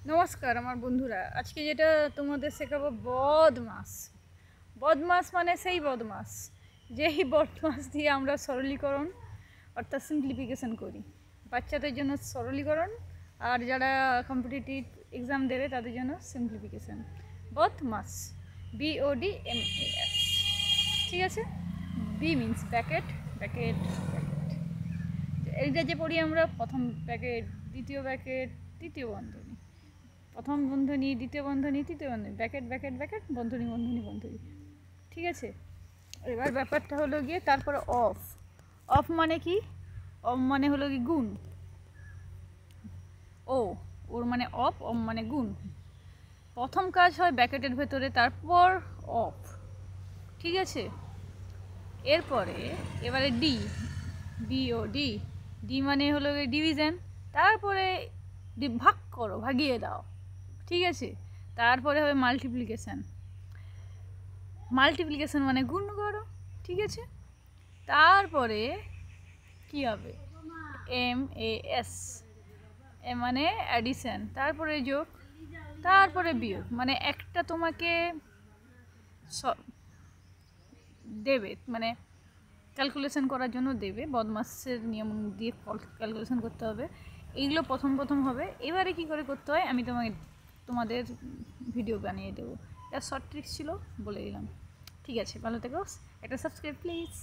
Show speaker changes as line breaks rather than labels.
নমস্কার আমার বন্ধুরা, আজকে যেটা তোমাদের শেখাবো বদমাস। বদমাস মানে সেই বদমাস যেই বদমাস দিয়ে আমরা সরলীকরণ অর্থাৎ সিম্পলিফিকেশন করি। বাচ্চাদের জন্য সরলীকরণ, আর যারা কম্পিটিটিভ এক্সাম দেবে তাদের জন্য সিম্পলিফিকেশন। বদমাস, BODMAS, ঠিক আছে। B means bracket, bracket bracket. এইটা যে পড়ি আমরা, প্রথম ব্যাকেট, দ্বিতীয় ব্যাকেট, তৃতীয় বন্ধনী, প্রথম বন্ধনী, দ্বিতীয় বন্ধনী, তৃতীয় বন্ধনী, ব্যাকেট ব্যাকেট ব্যাকেট, বন্ধনী বন্ধনী বন্ধনী, ঠিক আছে। এবার ব্যাপারটা হলো গিয়ে তারপরে অফ। অফ মানে কি? অফ মানে হলো কি গুণ। ওর মানে অফ, মানে গুণ। প্রথম কাজ হয় ব্যাকেটের ভেতরে, তারপর অফ, ঠিক আছে। এরপরে এবারে BOD, ডি মানে হলো ডিভিশন, তারপরে ভাগ করো, ভাগিয়ে দাও, ঠিক আছে। তারপরে হবে মাল্টিপ্লিকেশান, মাল্টিপ্লিকেশান মানে গুণ করো, ঠিক আছে। তারপরে কি হবে? MAS, এ মানে অ্যাডিশন, তারপরে যোগ, তারপরে বিয়োগ। মানে একটা তোমাকে দেবে, মানে ক্যালকুলেশন করার জন্য দেবে, বদমাসের নিয়ম দিয়ে ক্যালকুলেশন করতে হবে। এইগুলো প্রথম হবে। এবারে কি করে করতে হয় আমি তোমাদের ভিডিও বানিয়ে দেবো। এটা শর্ট ট্রিক্স ছিল, বলে দিলাম। ঠিক আছে, ভালো থেকো, একটা সাবস্ক্রাইব প্লিজ।